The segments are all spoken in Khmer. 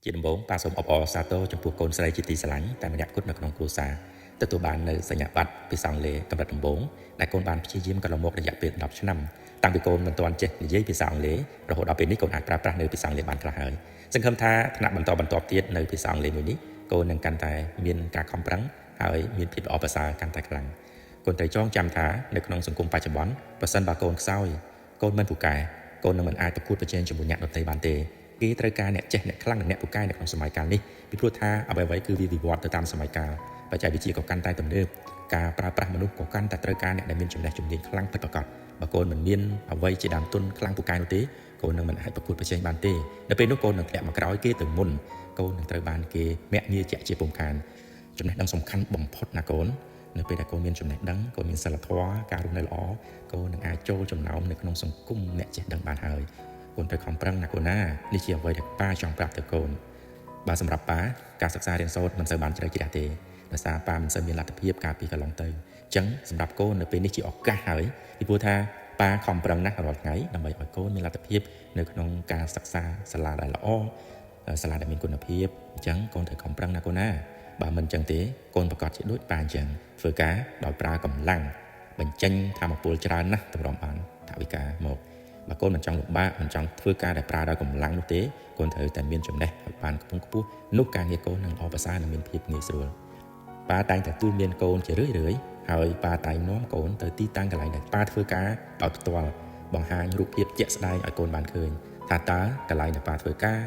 ជាដំបូងប៉ាសូមអបអរសាទរចំពោះកូនស្រីជាទីស្រឡាញ់តែម្នាក់គត់នៅក្នុងគ្រួសារទទួលបាននៅសញ្ញាបត្រភាសាអង់គ្លេសកម្រិតដំបូងដែលកូនបានព្យាយាមកន្លងមករយៈពេល10ឆ្នាំតាំងពីកូនមិនទាន់ចេះនិយាយភាសាអង់គ្លេសរហូតដល់ពេលនេះកូនអាចប្រើប្រាស់នៅភាសាអង់គ្លេសបានខ្លះហើយសង្ឃឹមថាថ្នាក់បន្តបន្ទាប់ទៀតនៅភាសាអង់គ្លេសមួយនេះកូននឹងកាន់តែមានការខំប្រឹងហើយមានភាពល្អប្រសើរកាន់តែខ្លាំងកូនត្រូវចងចាំថានៅក្នុងសង្គមបច្ចុប្បន្នប្រសិនបើកូនខ្សោយកូនមិនពូកែកូននឹងមិនអាចប្រកួតប្រជែងជាមួយអ្នកដទៃបានទេគេត្រូវការអ្នកចេះអ្នកខ្លាំងនិងអ្នកពូកែនៅក្នុងសម័យកាលនេះពីព្រោះថាអ្វីៗគឺវាវិវត្តទៅតាមសម័យកាលបច្ចេកវិទ្យាក៏កាន់តែទំនើបការប្រើប្រាស់មនុស្សក៏កាន់តែត្រូវការអ្នកដែលមានចំណេះជំនាញខ្លាំងពិតប្រាកដបើកូនមិនមានអ្វីជាដើមទុនខ្លាំងពូកែនោះទេកូននឹងមិនអាចប្រកួតប្រជែងបានទេដល់ពេលនោះកូននឹងធ្លាក់មកក្រោយគេទៅមុនកូននឹងត្រូវបានគេមាក់ងាជាក់ជាពុំខានចំណេះដឹងសំខាន់បំផុតណាកូននៅពេលដែលកូនមានចំណេះដឹងកូនមានសិលធម៌ការរស់នៅល្អកូននឹងអាចចូលចំណោមនៅក្នុងសង្គមអ្នកចេះដឹងបានហើយកូនត្រូវខំប្រឹងណាកូនណានេះជាអ្វីដែលប៉ាចង់ប្រាប់ទៅកូនបើសម្រាប់ប៉ាការសិក្សារៀនសូត្រមិនសូវបានជ្រៅជ្រះទេដោយសារប៉ាមិនសូវមានលទ្ធភាពកាលពីកន្លងទៅអញ្ចឹងសម្រាប់កូននៅពេលនេះជាឱកាសហើយពីព្រោះថាប៉ាខំប្រឹងណាស់រាល់ថ្ងៃដើម្បីឲ្យកូនមានលទ្ធភាពនៅក្នុងការសិក្សាសាលាដែលល្អសាលាដែលមានគុណភាពអញ្ចឹងកូនត្រូវខំប្រឹងណាកូនណាបើមិនអញ្ចឹងទេកូនប្រកាសជាដូចប៉ាអញ្ចឹងធ្វើការដោយប្រើកម្លាំងបញ្ចេញធម៌ពលច្រើនណាស់ទៅរំបានថវិកាមកបើកូនមិនចង់លំបាកមិនចង់ធ្វើការដែលប្រើដោយកម្លាំងនោះទេកូនត្រូវតែមានចំណេះឲ្យបានខ្ពង់ខ្ពស់នោះការងារកូននឹងល្អប្រសើរនិងមានភាពងាយស្រួលប៉ាតែងតែទូលមានកូនជារឿយៗហើយប៉ាតែងនាំកូនទៅទីតាំងកន្លែងដែលប៉ាធ្វើការដោយផ្ទាល់បង្ហាញរូបភាពជាក់ស្ដែងឲ្យកូនបានឃើញថាតើកន្លែងដែលប៉ាធ្វើការ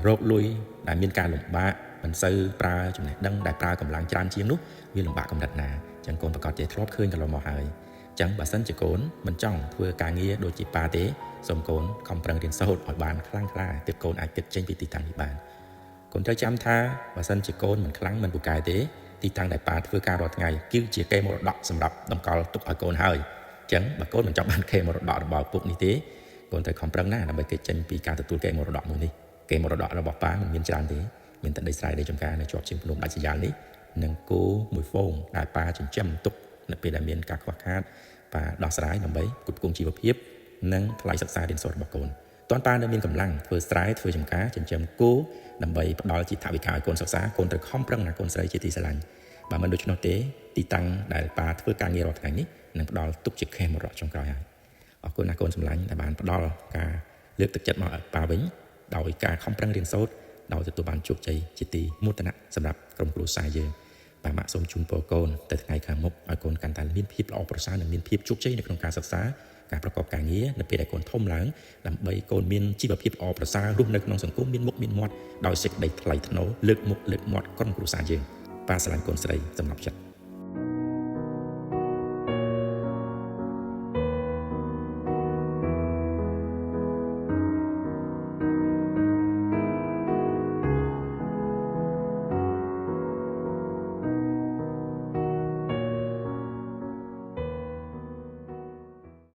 រកលុយដែលមានការលំបាកមិនសូវប្រើចំណេះដឹងដែលប្រើកម្លាំងច្រើនជាងនោះវាលំបាកកម្រិតណាអញ្ចឹងកូនប្រកាសជាធ្លាប់ឃើញកន្លងមកហើយអញ្ចឹងបើសិនជាកូនមិនចង់ធ្វើការងារដូចជាប៉ាទេសូមកូនខំប្រឹងរៀនសូត្រឲ្យបានខ្លាំងក្លាទើបកូនអាចគិតចេញពីទីតាំងនេះបានកូនត្រូវចាំថាបើសិនជាកូនមិនខ្លាំងមិនពូកែទេទីតាំងដែលប៉ាធ្វើការរាល់ថ្ងៃគឺជាកេរមរតកសម្រាប់តម្កល់ទុកឲ្យកូនហើយអញ្ចឹងបើកូនមិនចង់បានកេរមរតករបស់ឪពុកនេះទេកូនត្រូវខំប្រឹងណាស់ដើម្បីគេចេញពីការទទួលកេរមរតកមួយនេះកេរមរតករបស់ប៉ាមិនមានច្រើនទេមានតែដីស្រែដីចម្ការនៅជាប់ជាងភ្នំដាច់ស្រយាលនេះនិងគោមួយហ្វូងដែលប៉ាចិញ្ចឹមទុកនៅពេលដែលមានការខ្វះខាតប៉ាដោះស្រាយដើម្បីផ្គត់ផ្គង់ជីវភាពនិងថ្លៃសិក្សារៀនសូត្ររបស់កូនតើប៉ានៅមានកម្លាំងធ្វើស្រែធ្វើចម្ការចិញ្ចឹមគោដើម្បីផ្ដល់ជាថវិកាឲ្យកូនសិក្សាកូនត្រូវខំប្រឹងណាកូនស្រីជាទីស្រឡាញ់បើមិនដូច្នោះទេទីតាំងដែលប៉ាធ្វើការងាររាល់ថ្ងៃនេះនឹងផ្ដល់ទុកជាខេមរៈចុងក្រោយហើយអរគុណណាកូនសម្លាញ់ដែលបានផ្ដល់ការលើកទឹកចិត្តមកឲ្យប៉ាវិញដោយការខំប្រឹងរៀនសូត្រដោយទទួលបានជោគជ័យជាទីមោទនៈសម្រាប់ក្រុមគ្រួសារយើងបាទម៉ាក់សូមជូនពរកូនទៅថ្ងៃខាងមុខឲ្យកូនកាន់តែមានភាពល្អប្រសើរនិងមានភាពជោគជ័យនៅក្នុងការសិក្សាការប្រកបការងារនៅពេលដែលកូនធំឡើងដើម្បីកូនមានជីវភាពល្អប្រសើររស់នៅក្នុងសង្គមមានមុខមានមាត់ដោយសេចក្តីថ្លៃថ្នូរលើកមុខលើកមាត់ក្រុមគ្រួសារយើងប៉ាស្រឡាញ់កូនស្រីសម្រាប់ចិត្ត